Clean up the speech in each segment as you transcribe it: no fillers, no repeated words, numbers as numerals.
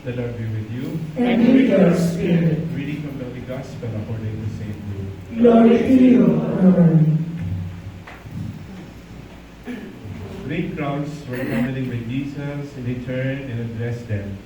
The Lord be with you. And with your spirit. Reading from the Holy Gospel according to St. Luke. Glory to you, Lord. Great crowds were traveling with Jesus, and he turned and addressed them.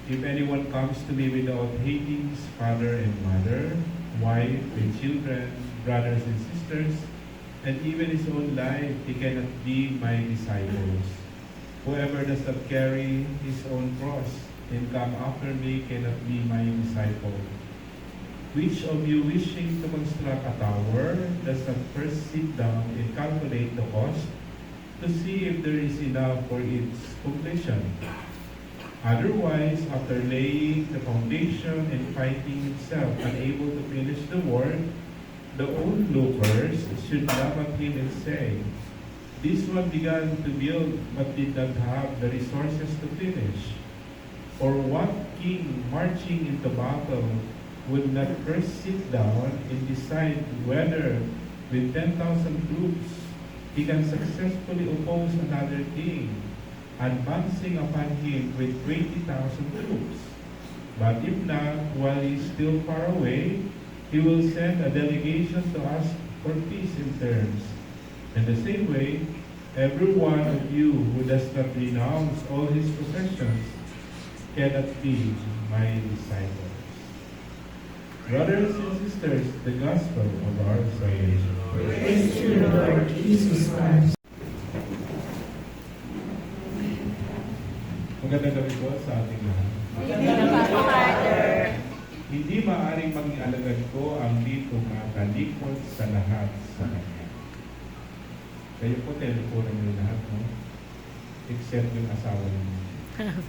If anyone comes to me without hating his father and mother, wife and children, brothers and sisters, and even his own life, he cannot be my disciples. Whoever does not carry his own cross and come after me cannot be my disciple. Which of you wishing to construct a tower does not first sit down and calculate the cost to see if there is enough for its completion? Otherwise, after laying the foundation and finding itself unable to finish the work, the onlookers should laugh at him and say, "This one began to build but did not have the resources to finish." Or what king marching into battle would not first sit down and decide whether with 10,000 troops he can successfully oppose another king, advancing upon him with 20,000 troops? But if not, while he is still far away, he will send a delegation to ask for peace in terms. In the same way, every one of you who does not renounce all his possessions cannot be my disciples. Brothers and sisters, the gospel of our salvation. Praise to you, Lord Jesus Christ. Magandang gabi po sa ating lahat. Hindi maaaring maging alagad ko ang di tumatalikod sa lahat sa Kanya. Kayo po, teleponan niyo lahat, no? Except yung asawa niyo.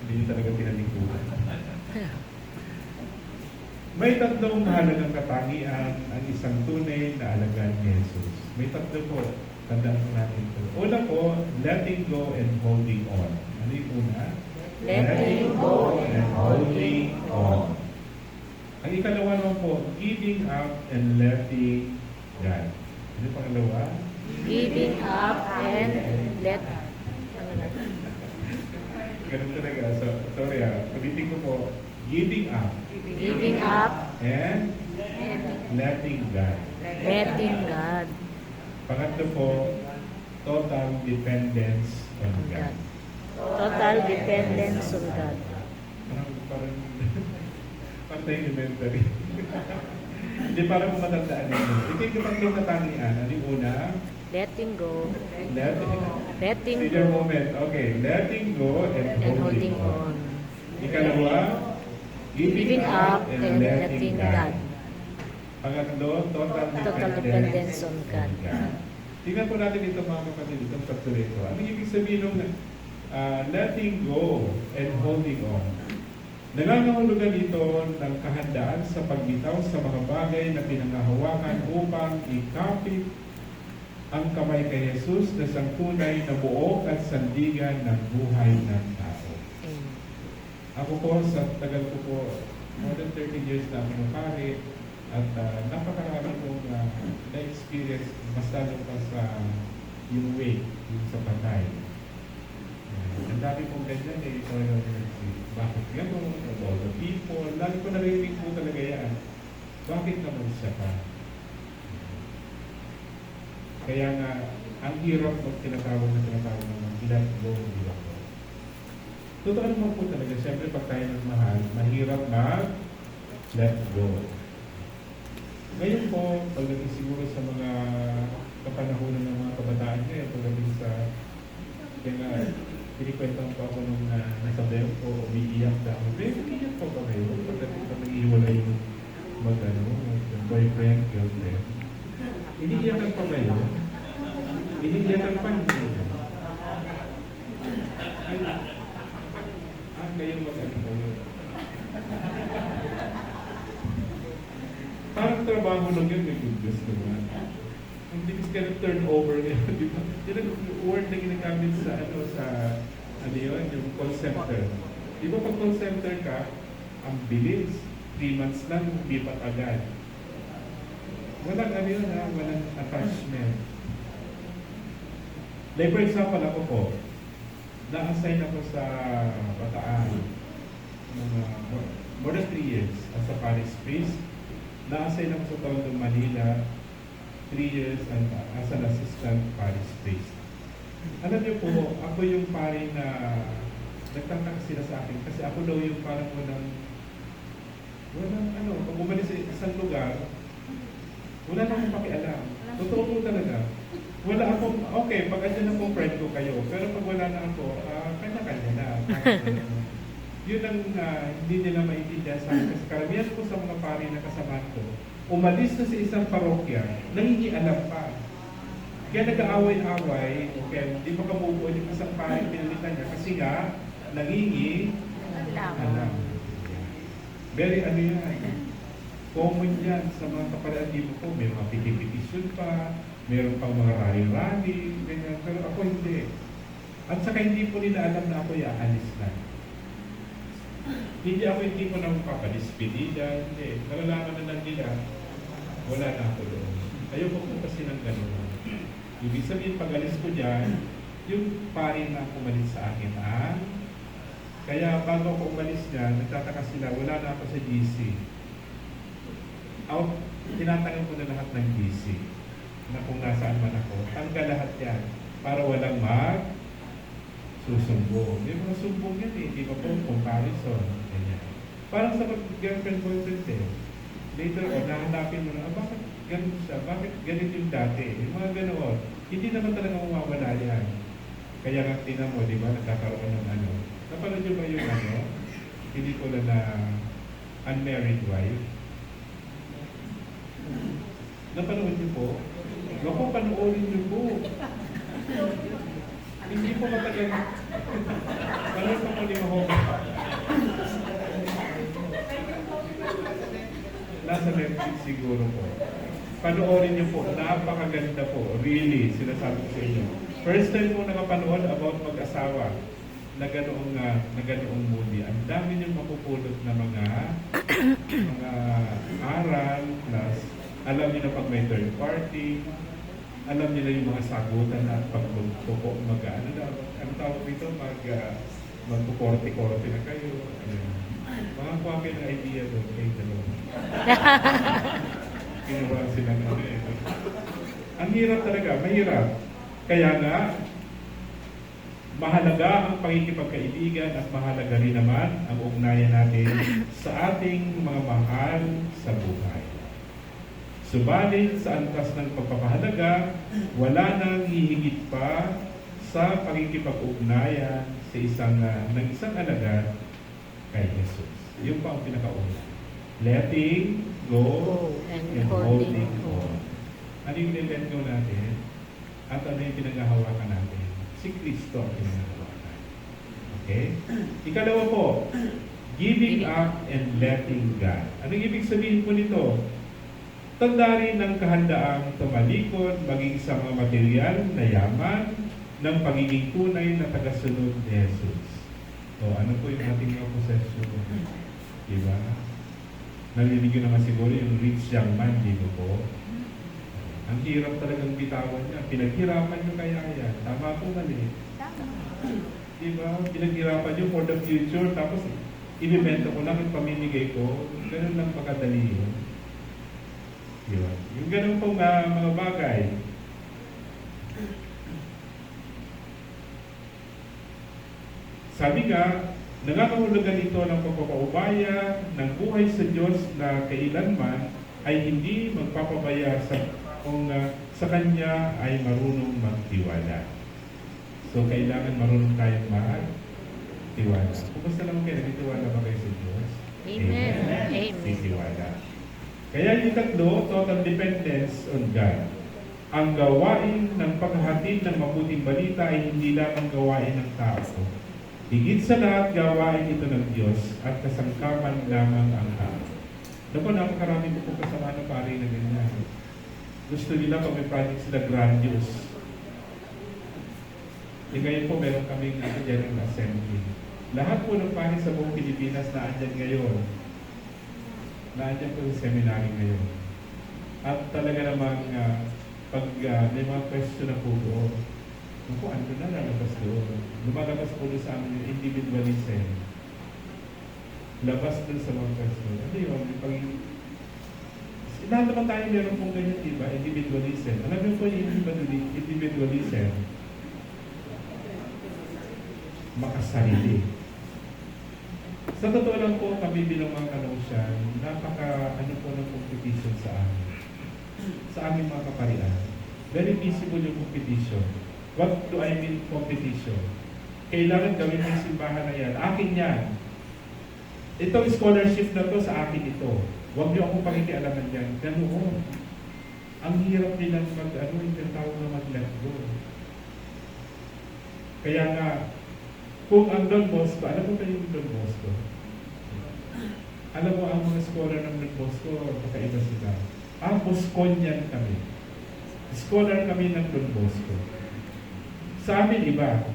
Hindi niyo talaga pinalikuran. May tatlong mahalagang katangian ang isang tunay na alagad ni Jesus. May tatlo po. Tandaan po natin ito. Una po, letting go and holding on. Ano yung una? Letting go and holding on. Ang ikalawa naman po, giving up and letting God. Ano yung pangalawa? Giving up and let. Ganun talaga. So, sorry ulitin ko po. Giving up Giving up and letting God. letting God. Pangatlo po, total dependence on God. Total dependence on God. Parang tayo elementary. Hindi, parang matandaan ninyo. Ito yung tatlong katangian. Ano yung una? Letting go. Letting Letting go. go Moment. Okay. Letting go and and holding holding on. on. Ikalawa, Giving up and letting God. Pangatlo, total dependence on God. Tingnan po natin ito mga kapatid, itong tatlo ito. Ano ibig sabihin ng letting go and holding on? Nangangahulugan ito ng kahandaan sa pagbitaw sa mga bagay na pinangahawakan upang ikapit ang kamay kay Jesus na sangtunay na buo at sandigan ng buhay ng tao. Ako po, sa tagal ko po, more than 30 years na ako pare, at napakarami kong na-experience, mas lalo pa sa yung way, yung sa patay. Ang dami pong ganyan bakit gano'n, of all the people, lagi ko narinig po talaga yan. Bakit naman siya pa? Kaya nga, ang hirap pag tinatawag ng let go, let go. Totoo naman po talaga, siyempre pag tayo ng mahal, mahirap let go. Ngayon po, pagdating siguro sa mga kapanahonan ng mga kabataan ngayon, pagdating sa, kaya nga, pinikwentan po ako nung nasa Bel ko, umiiyak na ako. Umiiyak po ba kayo? Pagdating pa nag-iwalay yung boyfriend, girlfriend. Iniiyakan pa kayo? Iniiyakan pa hindi. Kayong mag-ano. Parang trabaho lang yun, may goodness naman. Ang bilis ka ng turnover ngayon, di ba? Yun ang word na ginagamit sa, ano yun, yung call center. Di ba pag call center ka, ang bilis, 3 months lang, hindi pa agad. Walang ano yun walang attachment. Like for example, ako po, na-assign ako sa Bataan. sa parish priest. Na-assign ako sa Tondo, Manila, 3 years as an assistant parish priest. Alam niyo po, ako yung pari na nagtataka sila sa akin kasi ako daw yung parang walang pag umalis sa isang lugar, wala na akong pakialam. Totoo po talaga. Wala akong, okay, pag andyan ako, friend ko kayo. Pero pag wala na ako, kanya-kanya na. Yun ang hindi nila maintindihan sa akin. Kasi karamihan ko sa mga pari na kasama ko, umalis na sa isang parokya, nangingialam pa. Kaya nag-aaway-away, kaya di ba kamubuo yung isang pari pinalitan niya. Kasi nga, nangingialam. Very yan. Common yan sa mga kapalatibo ko. May mga petition pa, meron pang mga rally-rally, ganyan. Pero ako hindi. At saka hindi po nila alam na ako aalis na. Hindi ko na magpapadispedida, hindi. Nalalaman na lang nila, wala na ako doon. Ayoko po kasi ng gano'n. Ibig sabihin, pag alis ko dyan, yung pari na umalis sa akin, kaya bago ako umalis dyan, nagtataka sila, wala na ako sa GC. Tinatanong ko na lahat ng GC na kung nasaan man ako, tanggal lahat yan para walang susumbong. May mga sumbong yan di ba po? Comparison. Ganyan. Parang sa girlfriend-boyfriend later on, nahanapin mo na, bakit ganun siya? Bakit ganun yung dati? Yung mga ganoon. Hindi naman talaga mawawala yan. Kaya nga tinan mo, di ba, nagkakaroon ng napanood nyo ba yung pelikula na Unmarried Wife? Napanood niyo po? Naku, panoorin niyo po. Hindi po matagal. Panood pa po ni Mahoma. Nasa Netflix siguro po. Panoorin niyo po. Napakaganda po. Really, sinasabi ko sa inyo. First time po nakapanood about mag-asawa na ganoong movie. Ang dami niyong mapupulot na mga aral, plus alam niyo na pag may third party, alam niyo na yung mga sagutan at ano tawag dito, magpukorte-korte na kayo. Mga kuha kayo ng idea doon, kayo dalawa. Kinuha sila na Ang hirap talaga, mahirap. Kaya nga, mahalaga ang pakikipagkaibigan at mahalaga rin naman ang ugnayan natin sa ating mga mahal sa buhay. Subalit sa antas ng pagpapahalaga, wala nang hihigit pa sa pakikipag-ugnayan sa isang alagad kay Jesus. Yun pa ang pinakauna. Letting go and holding on. Ano yung let go natin? At ano yung pinaghahawakan natin? Si Kristo ang pinaghahawakan. Okay? Ikalawa po, giving up and letting God. Anong ibig sabihin po nito? Tanda rin ng kahandaang tumalikod maging sa mga material na yaman ng pagiging tunay na tagasunod ni Jesus. So, ano po yung ating mga possession? Diba? Narinig yun naman siguro yung rich young man, di ba po? Ang hirap talagang bitawan niya. Pinaghirapan nyo kaya yan. Tama po mali. Diba? Pinaghirapan nyo for the future. Tapos, ibibenta ko lang yung pamimigay ko. Ganun lang pagkadali yun. Diba? Yung ganun pong mga bagay. Sabi nga, nangangahulugan ito ng pagpapaubaya ng buhay sa Diyos na kailanman ay hindi magpapabaya kung sa Kanya ay marunong magtiwala. So, kailangan marunong tayong magtiwala. Kumusta naman kayo? Nagtiwala ba kayo sa Diyos? Amen. Amen. Titiwala. Kaya yung tatlo, total dependence on God. Ang gawain ng paghahatid ng mabuting balita ay hindi lamang gawain ng tao. Higit sa lahat, gawain ito ng Diyos at kasangkapan lamang ang tao. Naku, napakarami ko po kasama na pare na ganyan. Gusto nila pag may project sila grandiose. Ngayon po, meron kaming dyan ng assembly. Lahat po ng pare sa buong Pilipinas na andyan ngayon. Na-andyan po sa seminary ngayon. At talaga namang pag may mga question na po doon, naku, ano na lalabas doon? Lumalabas po doon sa amin yung individualism. labas dun sa mga person. Ano yun? Lahat naman tayo meron pong ganyan, diba? Individualism. Alam niyo po yung individualism, makasarili. Sa totoo lang po, kami bilang mga Canossian, ano po ng competition sa amin. Sa aming mga kaparian. Very visible yung competition. What do I mean competition? Kailangan gawin ng simbahan na yan. Akin yan. Itong scholarship na to sa akin ito. Huwag niyo akong pakikialaman yan. Ganoon. Ang hirap nilang yung tawag na mag-let go. Kaya nga, kung ang Don Bosco, alam mo ba yung Don Bosco? Alam mo ang mga scholar ng Don Bosco, magkaiba sila. Bosconian kami. Scholar kami ng Don Bosco. Sa amin iba.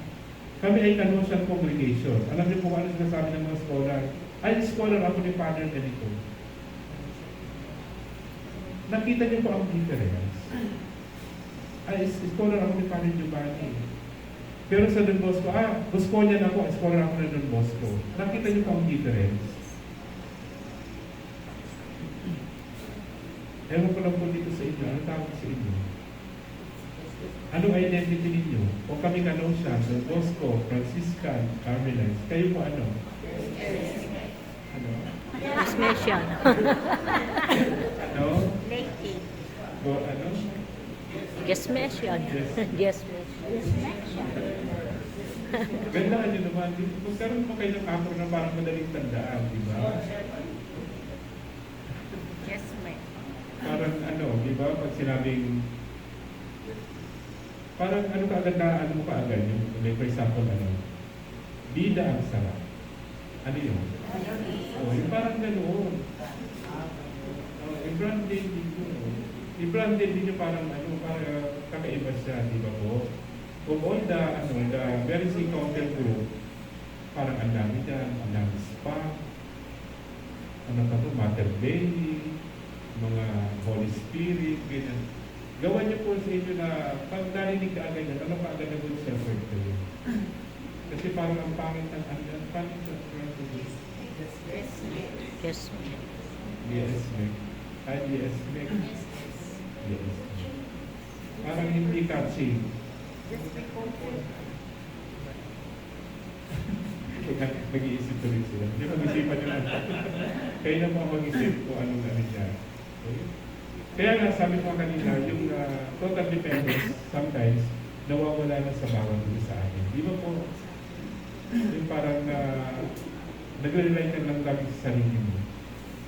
Kami ay Canossian congregation. Alam niyo po ano sinasabi ng mga scholar? Ay, scholar ako ni Father ganito. Nakita niyo po ang difference. Ay, scholar ako ni Father Giovanni. Pero sa Don Bosco, Bosconian ako, scholar ako ng Don Bosco. Nakita niyo po ang difference. Ewan ko lang po dito sa inyo. Ano tawag sa inyo? Anong identity ninyo? O kami Canossian, Don Bosco, Franciscan, Carmelites. Kayo po ano? Ano? Dismission. Ano? Lady. Ano? Dismission. Dismission. Gandaan nyo naman. Magkaroon mo kayo ng afro na parang madaling tandaan, di ba? Yes, ma'am. Parang ano, di ba? Pag sinabing parang ano kaagad na, ano mo kaagad yung, like for example, ano, bida ang sarap. Ano yun? Yung parang ganoon. I-branded din yun. I-branded din yung parang ano, parang kakaiba siya, di ba po? Of all the very counter group, parang ang dami dyan, ang dami spa, ano pa to, Mother Bailey, mga Holy Spirit, ganyan. Gawan niyo po sa inyo na pag narinig ka agad yan, ano pa agad na good shepherd kayo? Kasi parang ang pangit ng pangit ng Francis. Yes, Yes, Meg. Yes, Meg. Yes. Parang hindi catchy. Mag-iisip tuloy sila. Hindi mag-isipan nyo lang. Kayo na po ang mag-isip kung anong namin niya. Okay? Kaya nga, sabi ko kanina, yung total dependence, sometimes, nawawala na sa bawat isa sa atin. Di ba po? Yung parang nag-rely ka lang lagi sa sarili mo.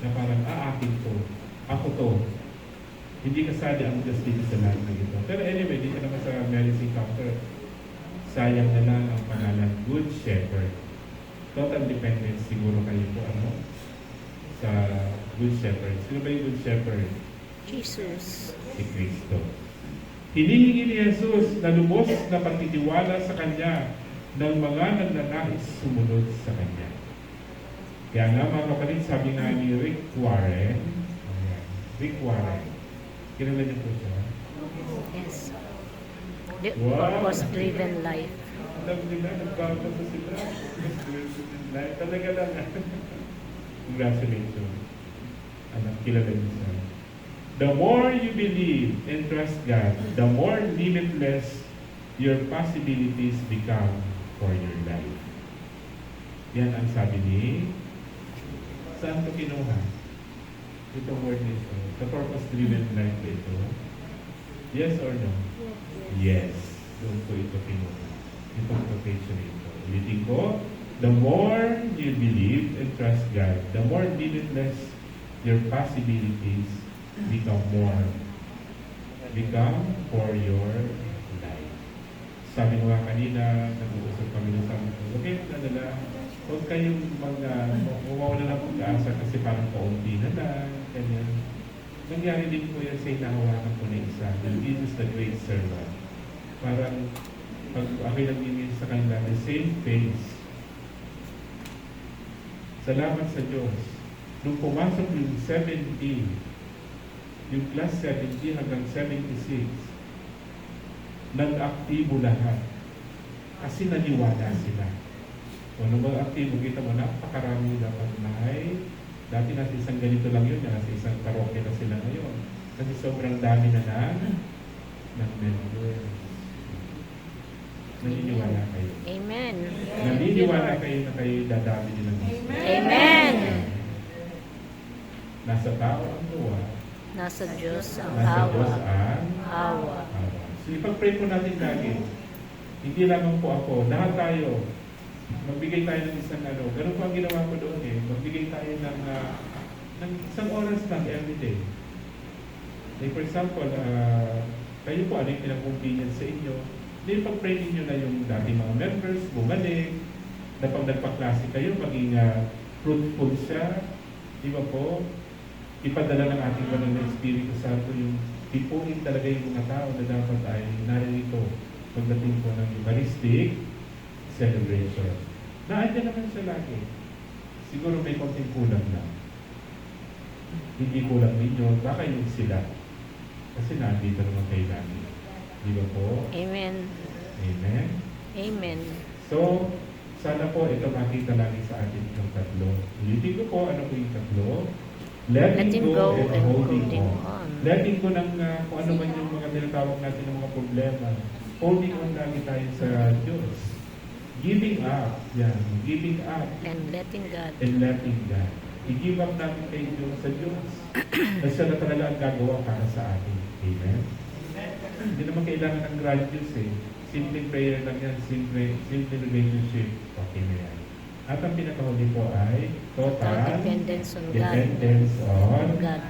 Na parang, akin to. Ako to. Hindi kasali ang Diyos dito sa lahat na ito. Pero anyway, dito naman sa Mary's Encounter, sayang na lang ang pangalan, Good Shepherd. Total dependence siguro kayo po sa Good Shepherd. Sino ba yung Good Shepherd? Jesus. Si Kristo. Hinihingi ni Jesus na lubos na pagtitiwala sa Kanya ng mga nagnanais sumunod sa Kanya. Kaya nga mga kapatid, sabi nga ni Rick Warren, kilala niyo po siya? Yes. The Wow. purpose-driven life. Alam nila, nagbabasa sila. Talaga lang. Congratulations. Anak, kilala niyo siya. The more you believe and trust God, the more limitless your possibilities become for your life. Yan ang sabi ni, saan ito kinuha? Itong word nito. The purpose-driven life ito. Yes or no? Yes. Doon ko ito kinuha. Itong quotation ito. Ulitin ko, the more you believe and trust God, the more limitless your possibilities become for your life. Sabi nga kanina, nag-uusap kami ng sabi ko, okay, huwag kayong mawawala ng pag-asa kasi parang kaunti na lang, ganyan. Nangyari din po yan sa inahawakan ko na isa, Jesus the Great Servant. Parang, pag ako'y nagmimil sa kanila, the same face. Salamat sa Diyos. Nung pumasok yung 70, yung class 70 hanggang 76, nag-aktibo lahat. Kasi naniwala sila. O nung mga aktibo, kita mo, napakarami dapat na ay, dati nasa isang ganito lang yun, nasa isang parokya na sila ngayon. Kasi sobrang dami na ng members. Naniniwala kayo. Amen. Naniniwala kayo na kayo dadami din ng Diyos. Amen. Nasa tao ang luwa, Nasa Diyos ang nasa Diyos awa. ang Awa. awa. So ipag-pray po natin lagi. Hindi lamang po ako, lahat tayo, magbigay tayo ng isang ano, ganun po ang ginawa ko doon eh, magbigay tayo ng isang oras lang everyday. Like for example, kayo po, ano yung pinag-convenience sa inyo, hindi pag-pray ninyo na yung dating mga members, bumalik, na pag nagpaklase kayo, maging fruitful siya, di ba po? Ipadala ng ating banal na Espiritu Santo yung tipuin talaga yung mga tao na dapat ay naririto pagdating po ng Eucharistic celebration. Naandyan naman siya lagi. Siguro may konting kulang na. Hindi kulang ninyo, baka yung sila. Kasi nandito naman kayo lagi. Di ba po? Amen. Amen? Amen. So, sana po ito makita lagi sa atin yung tatlo. Ulitin ko po, ano po yung tatlo? Letting go and holding on. Letting go ng kung ano man yung mga tinatawag natin ng mga problema. Holding on lagi tayo sa Diyos. Giving up. Yan. Giving up. And letting God. And letting God. I-give up natin kay Diyos sa Diyos. Na siya na talaga ang gagawa para sa atin. Amen? Hindi naman kailangan ng grudges eh. Simple prayer lang yan. Simple relationship. Okay na yan. At ang pinakahuli po ay total Dependence on God. dependence on God.